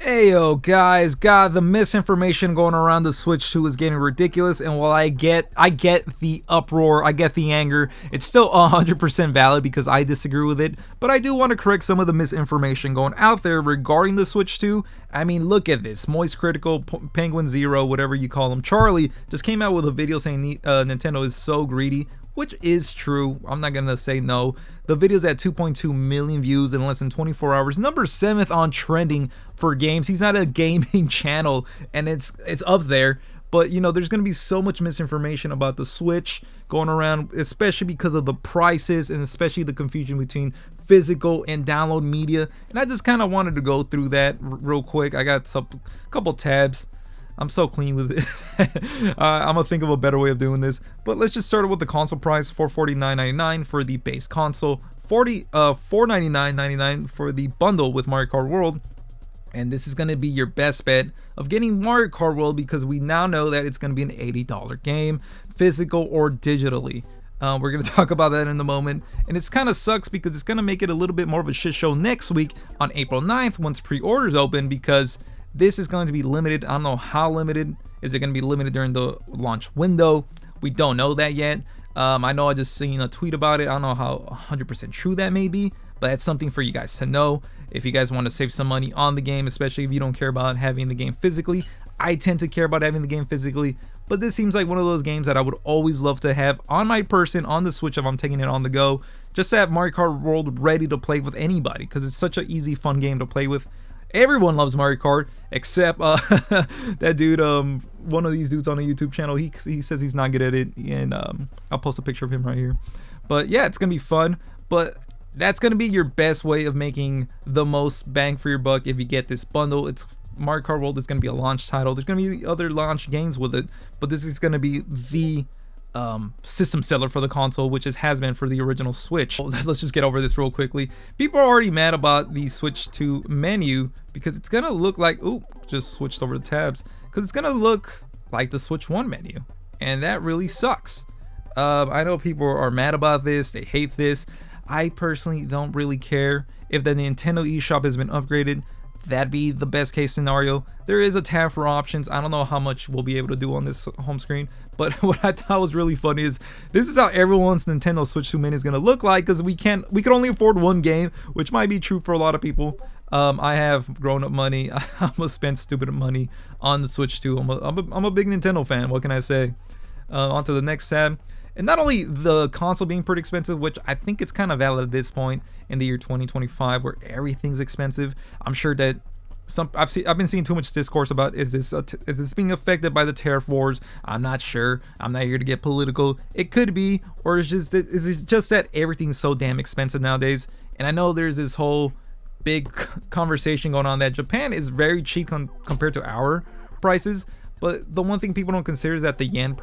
Ayo guys, God, the misinformation going around the Switch 2 is getting ridiculous, and while I get the uproar, I get the anger, it's still 100% valid because I disagree with it, but I do want to correct some of the misinformation going out there regarding the Switch 2. I mean, look at this. Moist Critical, Penguin Zero, whatever you call him, Charlie, just came out with a video saying Nintendo is so greedy, which is true. I'm not gonna say no. The video's at 2.2 million views in less than 24 hours. Number 7th on trending for games. He's not a gaming channel, and it's up there. But you know, there's gonna be so much misinformation about the Switch going around, especially because of the prices and especially the confusion between physical and download media. And I just kind of wanted to go through that real quick. I got a couple tabs. I'm so clean with it. I'm gonna think of a better way of doing this, but let's just start with the console price. $449.99 for the base console, $499.99 for the bundle with Mario Kart World. And this is gonna be your best bet of getting Mario Kart World because we now know that it's gonna be an $80 game, physical or digitally. We're gonna talk about that in a moment, and it's kind of sucks because it's gonna make it a little bit more of a shit show next week on April 9th once pre-orders open, because this is going to be limited. I don't know how limited. Is it going to be limited during the launch window? We don't know that yet. I know I just seen a tweet about it. I don't know how 100% true that may be, but that's something for you guys to know. If you guys want to save some money on the game, especially if you don't care about having the game physically. I tend to care about having the game physically, but this seems like one of those games that I would always love to have on my person on the Switch if I'm taking it on the go. Just to have Mario Kart World ready to play with anybody, because it's such an easy, fun game to play with. Everyone loves Mario Kart except that dude, one of these dudes on a YouTube channel. He says he's not good at it, and I'll post a picture of him right here. But yeah, it's gonna be fun, but that's gonna be your best way of making the most bang for your buck if you get this bundle. It's Mario Kart World is gonna be a launch title. There's gonna be other launch games with it, but this is gonna be the system seller for the console, which has been for the original Switch. Let's just get over this real quickly. People are already mad about the Switch 2 menu because it's gonna look like, ooh, just switched over the tabs, because it's gonna look like the Switch 1 menu, and that really sucks. I know people are mad about this, they hate this. I personally don't really care. If the Nintendo eShop has been upgraded, that'd be the best case scenario. There is a tab for options. I don't know how much we'll be able to do on this home screen, but what I thought was really funny is this is how everyone's Nintendo Switch 2 mini is going to look like, because we can only afford one game, which might be true for a lot of people. I have grown-up money. I'm gonna spend stupid money on the Switch 2. I'm a big Nintendo fan. What can I say? On to the next tab. And not only the console being pretty expensive, which I think it's kind of valid at this point in the year 2025 where everything's expensive. I'm sure that I've been seeing too much discourse about is this being affected by the tariff wars. I'm not sure. I'm not here to get political. Is it just that everything's so damn expensive nowadays? And I know there's this whole big conversation going on that Japan is very cheap compared to our prices, but the one thing people don't consider is that the yen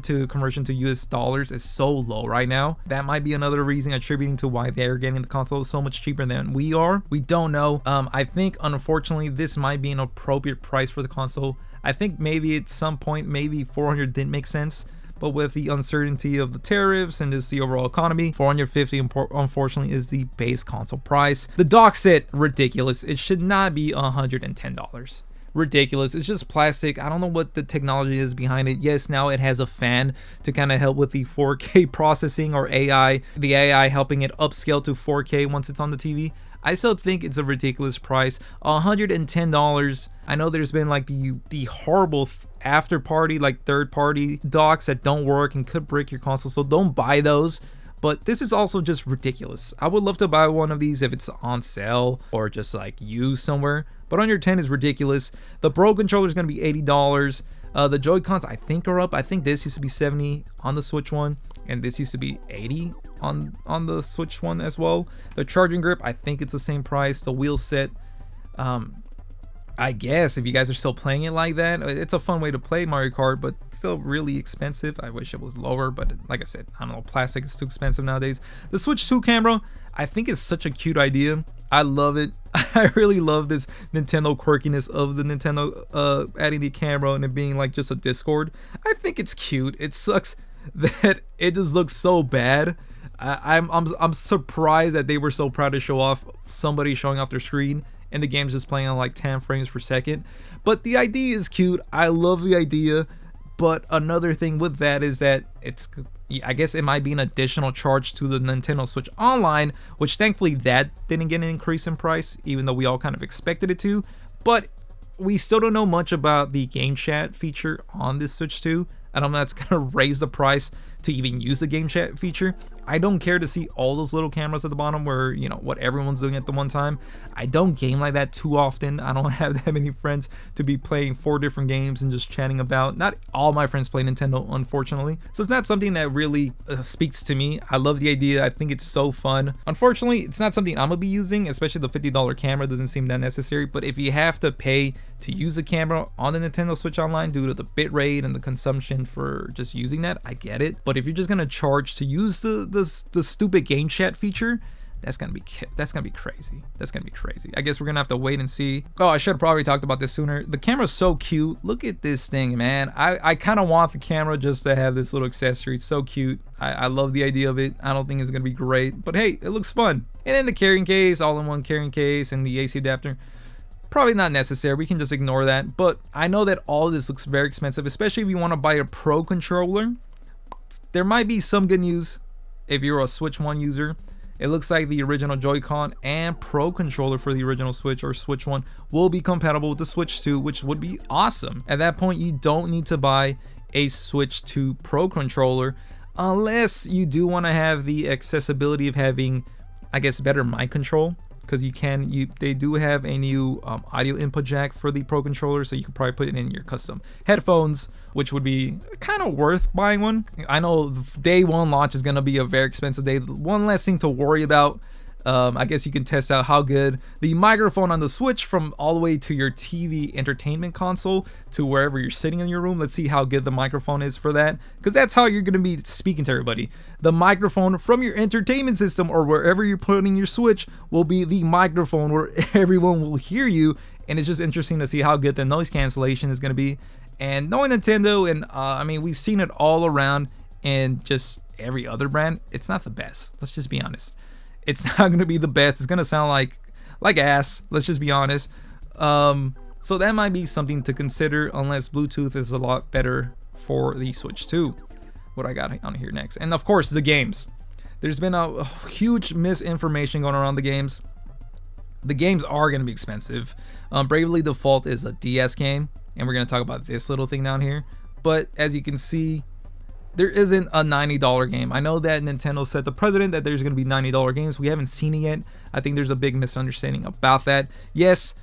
to conversion to US dollars is so low right now. That might be another reason attributing to why they're getting the console so much cheaper than we are. We don't know. I think unfortunately this might be an appropriate price for the console. I think maybe at some point maybe 400 didn't make sense, but with the uncertainty of the tariffs and just the overall economy, 450 unfortunately is the base console price. The dock set, ridiculous. It should not be $110. Ridiculous. It's just plastic. I don't know what the technology is behind it. Yes, now it has a fan to kind of help with the 4K processing or AI, the AI helping it upscale to 4K once it's on the TV. I still think it's a ridiculous price. $110. I know there's been like the horrible after party, like third party docks that don't work and could break your console, so don't buy those. But this is also just ridiculous. I would love to buy one of these if it's on sale or just like used somewhere, but $110 is ridiculous. The Pro controller is going to be $80. The Joy-Cons I think are up. I think this used to be $70 on the Switch one, and this used to be $80 on the Switch one as well. The charging grip, I think it's the same price. The wheel set, I guess if you guys are still playing it like that, it's a fun way to play Mario Kart, but still really expensive. I wish it was lower, but like I said, I don't know, plastic is too expensive nowadays. The Switch 2 camera, I think it's such a cute idea. I love it. I really love this Nintendo quirkiness of the Nintendo adding the camera and it being like just a Discord. I think it's cute. It sucks that it just looks so bad. I'm surprised that they were so proud to show off somebody showing off their screen and the game's just playing on like 10 frames per second. But the idea is cute. I love the idea. But another thing with that is that I guess it might be an additional charge to the Nintendo Switch Online, which thankfully that didn't get an increase in price, even though we all kind of expected it to. But we still don't know much about the game chat feature on this Switch 2. I don't know if that's gonna raise the price to even use the game chat feature. I don't care to see all those little cameras at the bottom where, you know, what everyone's doing at the one time. I don't game like that too often. I don't have that many friends to be playing 4 different games and just chatting about. Not all my friends play Nintendo, unfortunately. So it's not something that really speaks to me. I love the idea. I think it's so fun. Unfortunately, it's not something I'm gonna be using, especially the $50 camera doesn't seem that necessary. But if you have to pay to use the camera on the Nintendo Switch Online due to the bitrate and the consumption for just using that, I get it. But if you're just gonna charge to use the stupid game chat feature, that's gonna be crazy. That's gonna be crazy. I guess we're gonna have to wait and see. Oh, I should have probably talked about this sooner. The camera's so cute. Look at this thing, man. I kind of want the camera just to have this little accessory. It's so cute. I love the idea of it. I don't think it's gonna be great, but hey, it looks fun. And then the carrying case, all-in-one carrying case, and the AC adapter. Probably not necessary. We can just ignore that. But I know that all of this looks very expensive, especially if you want to buy a Pro controller. There might be some good news if you're a Switch 1 user. It looks like the original Joy-Con and Pro controller for the original Switch or Switch 1 will be compatible with the Switch 2, which would be awesome. At that point, you don't need to buy a Switch 2 Pro controller unless you do want to have the accessibility of having, I guess, better mic control. Because they do have a new audio input jack for the Pro controller, so you can probably put it in your custom headphones, which would be kind of worth buying one. I know day one launch is going to be a very expensive day. One less thing to worry about. I guess you can test out how good the microphone on the Switch from all the way to your TV entertainment console to wherever you're sitting in your room. Let's see how good the microphone is for that, because that's how you're going to be speaking to everybody. The microphone from your entertainment system or wherever you're putting your Switch will be the microphone where everyone will hear you, and it's just interesting to see how good the noise cancellation is going to be. And knowing Nintendo, and I mean, we've seen it all around in just every other brand, it's not the best. Let's just be honest. It's not going to be the best. It's going to sound like ass. Let's just be honest. So that might be something to consider unless Bluetooth is a lot better for the Switch 2. What I got on here next. And of course, the games. There's been a huge misinformation going around the games. The games are going to be expensive. Bravely Default is a DS game. And we're going to talk about this little thing down here. But as you can see, there isn't a $90 game. I know that Nintendo said the president that there's going to be $90 games. We haven't seen it yet. I think there's a big misunderstanding about that. Yes,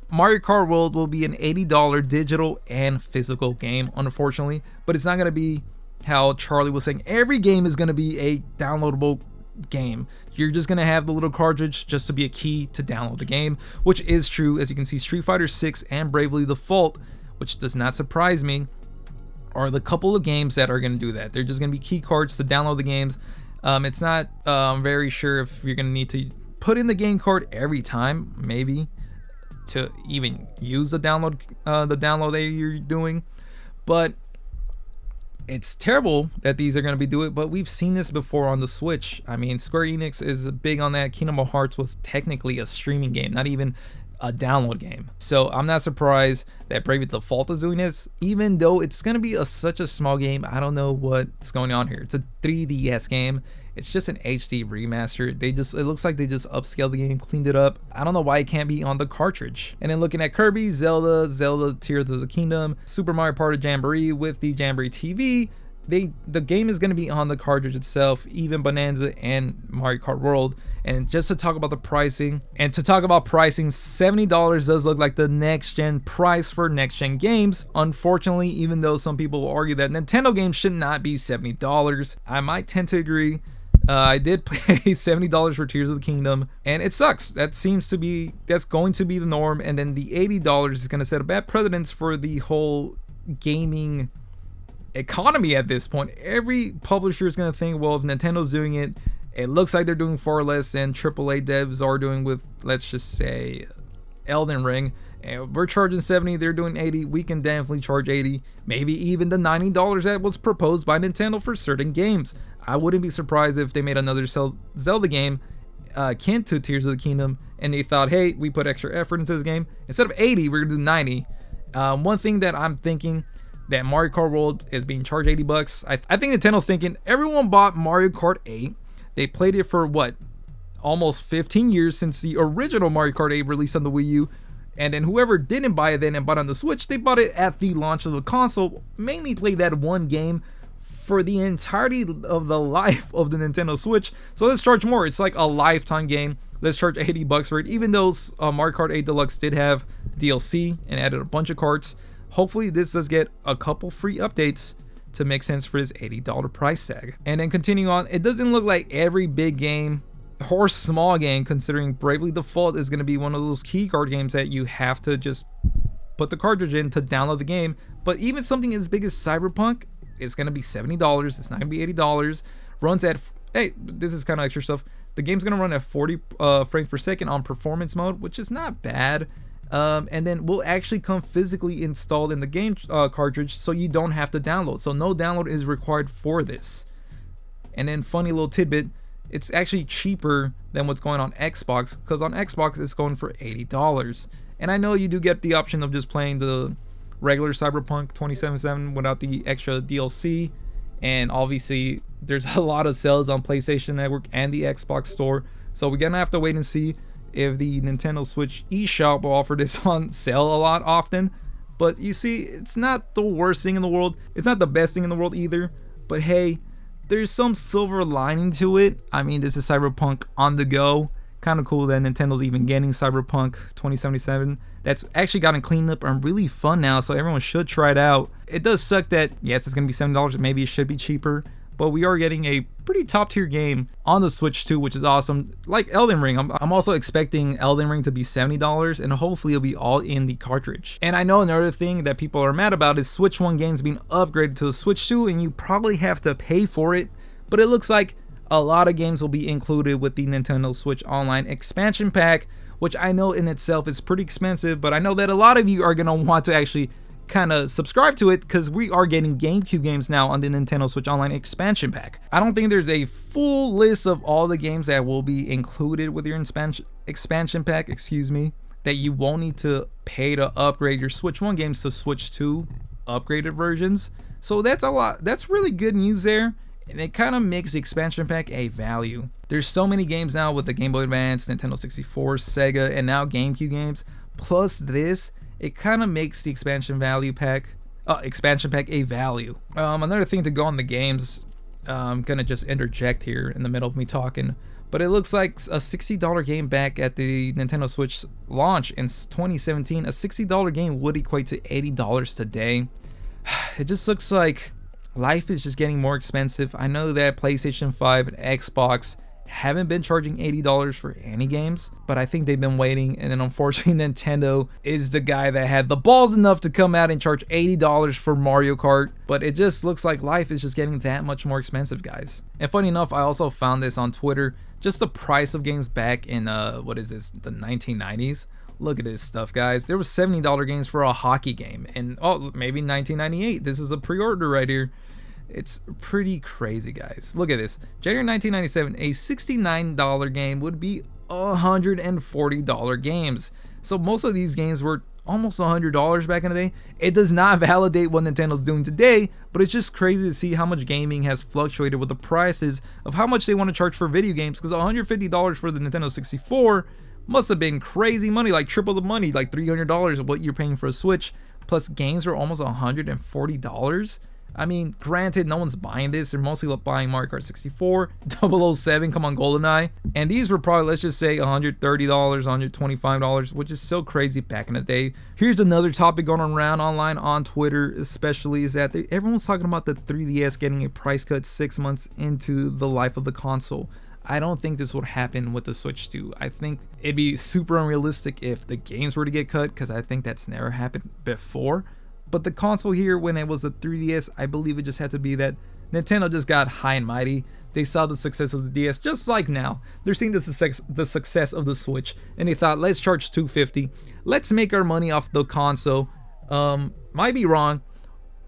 Mario Kart World will be an $80 digital and physical game, unfortunately. But it's not going to be how Charlie was saying. Every game is going to be a downloadable game. You're just going to have the little cartridge just to be a key to download the game, which is true. As you can see, Street Fighter 6 and Bravely Default, which does not surprise me, are the couple of games that are going to do that. They're just going to be key cards to download the games. It's not very sure if you're going to need to put in the game card every time, maybe, to even use the download that you're doing. But it's terrible that these are going to be doing it, but we've seen this before on the Switch. I mean, Square Enix is big on that. Kingdom Hearts was technically a streaming game, not even a download game. So I'm not surprised that Bravely Default is doing this, even though it's going to be such a small game. I don't know what's going on here. It's a 3DS game. It's just an HD remaster. It looks like they just upscaled the game, cleaned it up. I don't know why it can't be on the cartridge. And then looking at Kirby, Zelda Tears of the Kingdom, Super Mario Party Jamboree with the Jamboree TV, the game is going to be on the cartridge itself, even Bonanza and Mario Kart World. And just to talk about the pricing, $70 does look like the next gen price for next gen games. Unfortunately, even though some people will argue that Nintendo games should not be $70, I might tend to agree. I did pay $70 for Tears of the Kingdom, and it sucks. That's going to be the norm. And then the $80 is going to set a bad precedence for the whole gaming economy at this point. Every publisher is going to think, well, if Nintendo's doing it, it looks like they're doing far less than AAA devs are doing with, let's just say, Elden Ring. And we're charging 70, they're doing 80. We can definitely charge 80, maybe even the $90 that was proposed by Nintendo for certain games. I wouldn't be surprised if they made another Zelda game akin to Tears of the Kingdom and they thought, hey, we put extra effort into this game. Instead of 80, we're gonna do 90. One thing that I'm thinking, that Mario Kart World is being charged 80 bucks. I think Nintendo's thinking everyone bought Mario Kart 8. They played it for what, almost 15 years since the original Mario Kart 8 released on the Wii U. And then whoever didn't buy it then and bought it on the Switch, they bought it at the launch of the console, mainly played that one game for the entirety of the life of the Nintendo Switch. So let's charge more. It's like a lifetime game. Let's charge 80 bucks for it. Even though Mario Kart 8 Deluxe did have DLC and added a bunch of karts, hopefully this does get a couple free updates to make sense for this $80 price tag. And then continuing on, it doesn't look like every big game or small game, considering Bravely Default is going to be one of those key card games that you have to just put the cartridge in to download the game. But even something as big as Cyberpunk is going to be $70. It's not going to be $80. Runs at, hey, this is kind of extra stuff. The game's going to run at 40 frames per second on performance mode, which is not bad. And then will actually come physically installed in the game cartridge, so you don't have to download. So no download is required for this. And then funny little tidbit, it's actually cheaper than what's going on Xbox, because on Xbox it's going for $80. And I know you do get the option of just playing the regular Cyberpunk 2077 without the extra DLC, and obviously there's a lot of sales on PlayStation Network and the Xbox Store, so we're gonna have to wait and see if the Nintendo Switch eShop will offer this on sale a lot often. But you see, it's not the worst thing in the world, it's not the best thing in the world either, but hey, there's some silver lining to it. I mean, this is Cyberpunk on the go. Kind of cool that Nintendo's even getting Cyberpunk 2077. That's actually gotten cleaned up and really fun now, so everyone should try it out. It does suck that, yes, it's going to be $7, maybe it should be cheaper, but we are getting a pretty top tier game on the Switch too, which is awesome. Like Elden Ring, I'm also expecting Elden Ring to be $70, and hopefully it'll be all in the cartridge. And I know another thing that people are mad about is Switch 1 games being upgraded to the Switch 2, and you probably have to pay for it, but it looks like a lot of games will be included with the Nintendo Switch Online expansion pack, which I know in itself is pretty expensive, but I know that a lot of you are going to want to actually kind of subscribe to it, because we are getting GameCube games now on the Nintendo Switch Online expansion pack. I don't think there's a full list of all the games that will be included with your expansion pack, that you won't need to pay to upgrade your Switch 1 games to Switch 2 upgraded versions. So that's a lot. That's really good news there, and it kind of makes the expansion pack a value. There's so many games now with the Game Boy Advance, Nintendo 64, Sega, and now GameCube games, plus this. It kind of makes the expansion pack a value. Another thing to go on the games, I'm gonna just interject here in the middle of me talking, but it looks like a $60 game back at the Nintendo Switch launch in 2017. A $60 game would equate to $80 today. It just looks like life is just getting more expensive. I know that PlayStation 5 and Xbox haven't been charging $80 for any games, but I think they've been waiting, and then unfortunately Nintendo is the guy that had the balls enough to come out and charge $80 for Mario Kart. But it just looks like life is just getting that much more expensive, guys. And funny enough, I also found this on Twitter, just the price of games back in the 1990s. Look at this stuff, guys. There was $70 games for a hockey game, and maybe 1998. This is a pre-order right here. It's pretty crazy, guys. Look at this. January 1997, a $69 game would be $140 games. So most of these games were almost $100 back in the day. It does not validate what Nintendo's doing today, but it's just crazy to see how much gaming has fluctuated with the prices of how much they want to charge for video games, because $150 for the Nintendo 64 must have been crazy money, like triple the money, like $300 of what you're paying for a Switch, plus games are almost $140. I mean, granted, no one's buying this. They're mostly buying Mario Kart 64, 007, come on, GoldenEye. And these were probably, let's just say, $130, $125, which is so crazy back in the day. Here's another topic going around online on Twitter, especially, is that everyone's talking about the 3DS getting a price cut 6 months into the life of the console. I don't think this would happen with the Switch 2. I think it'd be super unrealistic if the games were to get cut, because I think that's never happened before. But the console here, when it was the 3DS, I believe it just had to be that Nintendo just got high and mighty. They saw the success of the DS, just like now. They're seeing the success of the Switch, and they thought, let's charge $250. Let's make our money off the console. Might be wrong,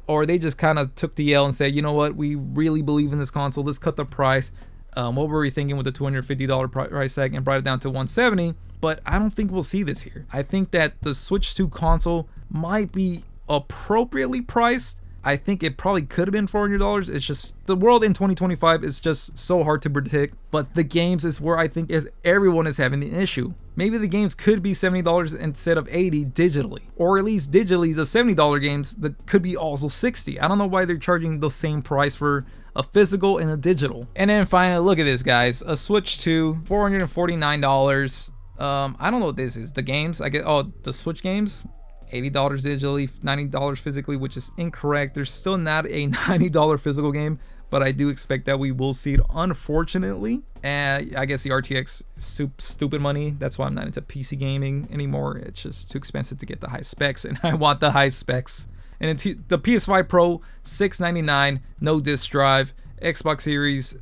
or they just kind of took the L and said, you know what, we really believe in this console. Let's cut the price. What were we thinking with the $250 price tag, and brought it down to $170? But I don't think we'll see this here. I think that the Switch 2 console might be appropriately priced. I think it probably could have been $400. It's just the world in 2025 is just so hard to predict. But the games is where I think everyone is having the issue. Maybe the games could be $70 instead of $80 digitally, or at least digitally the $70 games that could be also $60. I don't know why they're charging the same price for a physical and a digital. And then finally, look at this, guys. A Switch 2, $449. I don't know what this is. The games, I get, oh, the Switch games, $80 digitally, $90 physically, which is incorrect. There's still not a $90 physical game, but I do expect that we will see it, unfortunately. And I guess the RTX stupid money. That's why I'm not into PC gaming anymore. It's just too expensive to get the high specs, and I want the high specs. And the PS5 Pro, $699, no disk drive. Xbox Series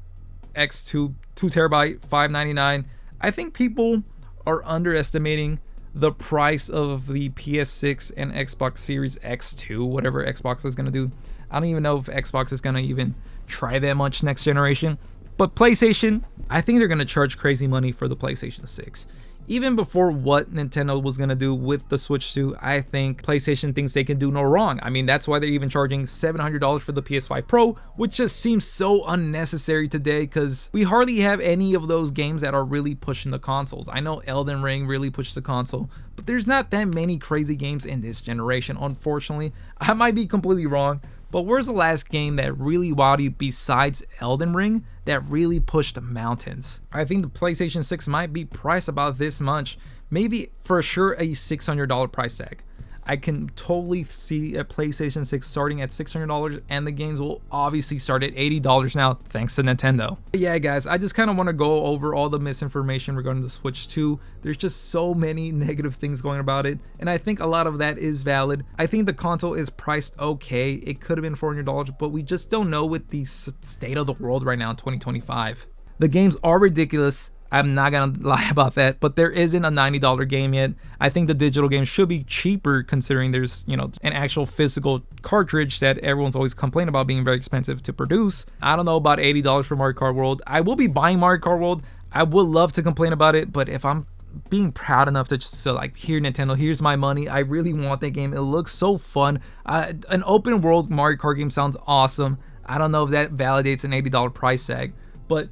X 2 TB, $599. I think people are underestimating the price of the PS6 and Xbox Series X2, whatever Xbox is going to do. I don't even know if Xbox is going to even try that much next generation. But PlayStation, I think they're going to charge crazy money for the PlayStation 6. Even before what Nintendo was going to do with the Switch 2, I think PlayStation thinks they can do no wrong. I mean, that's why they're even charging $700 for the PS5 Pro, which just seems so unnecessary today because we hardly have any of those games that are really pushing the consoles. I know Elden Ring really pushed the console, but there's not that many crazy games in this generation, unfortunately. I might be completely wrong, but where's the last game that really wowed you besides Elden Ring that really pushed the mountains? I think the PlayStation 6 might be priced about this much, maybe for sure a $600 price tag. I can totally see a PlayStation 6 starting at $600, and the games will obviously start at $80 now, thanks to Nintendo. But yeah, guys, I just kind of want to go over all the misinformation regarding the Switch 2. There's just so many negative things going about it, and I think a lot of that is valid. I think the console is priced okay. It could have been $400, but we just don't know with the state of the world right now in 2025. The games are ridiculous. I'm not gonna lie about that, but there isn't a $90 game yet. I think the digital game should be cheaper considering there's, you know, an actual physical cartridge that everyone's always complained about being very expensive to produce. I don't know about $80 for Mario Kart World. I will be buying Mario Kart World. I would love to complain about it, but if I'm being proud enough to just like, here Nintendo, here's my money, I really want that game. It looks so fun. An open world Mario Kart game sounds awesome. I don't know if that validates an $80 price tag, but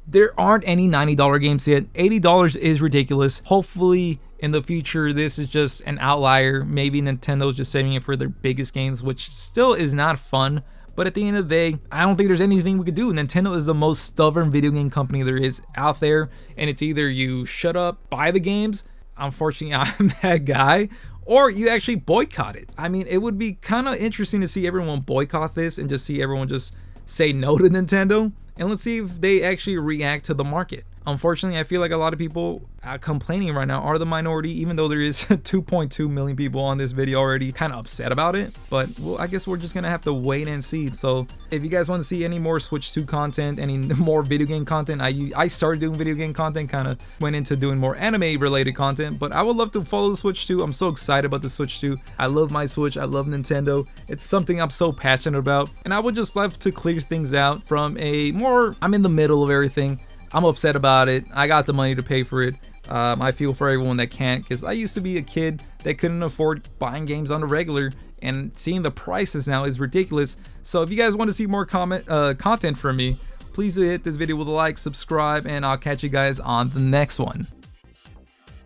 there aren't any $90 games yet. $80 is ridiculous. Hopefully in the future this is just an outlier. Maybe Nintendo's just saving it for their biggest games, which still is not fun. But at the end of the day, I don't think there's anything we could do. Nintendo is the most stubborn video game company there is out there, and it's either you shut up, buy the games, unfortunately I'm that guy, or you actually boycott it. I mean, it would be kind of interesting to see everyone boycott this and just see everyone just say no to Nintendo. And let's see if they actually react to the market. Unfortunately, I feel like a lot of people complaining right now are the minority, even though there is 2.2 million people on this video already kind of upset about it. But well, I guess we're just gonna have to wait and see. So if you guys want to see any more Switch 2 content, any more video game content, I started doing video game content, kind of went into doing more anime related content, but I would love to follow the Switch 2. I'm so excited about the Switch 2. I love my Switch. I love Nintendo. It's something I'm so passionate about, and I would just love to clear things out from a more, I'm in the middle of everything. I'm upset about it. I got the money to pay for it. I feel for everyone that can't, because I used to be a kid that couldn't afford buying games on the regular, and seeing the prices now is ridiculous. So if you guys want to see more content from me, please hit this video with a like, subscribe, and I'll catch you guys on the next one.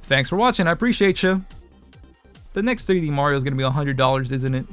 Thanks for watching. I appreciate you. The next 3D Mario is going to be $100, isn't it?